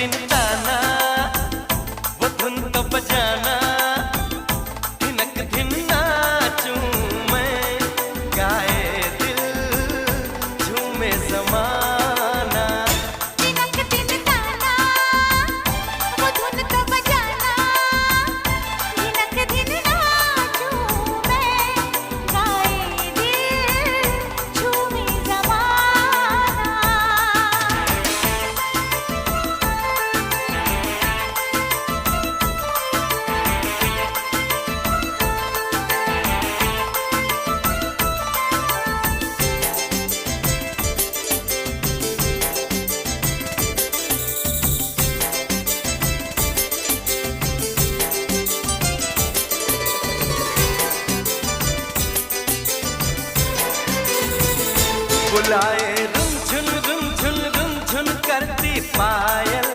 दिन ताना, वो धुन तो बजाना, धिनक धिन नाचूं मैं, गाए दिल झूमे ज़माना। धिनक धिन ताना, वो धुन तो बजाना, धिनक धिन नाचूं मैं, गाए दिल झूमे ज़माना। बुलाए रुम झुन करती पायल।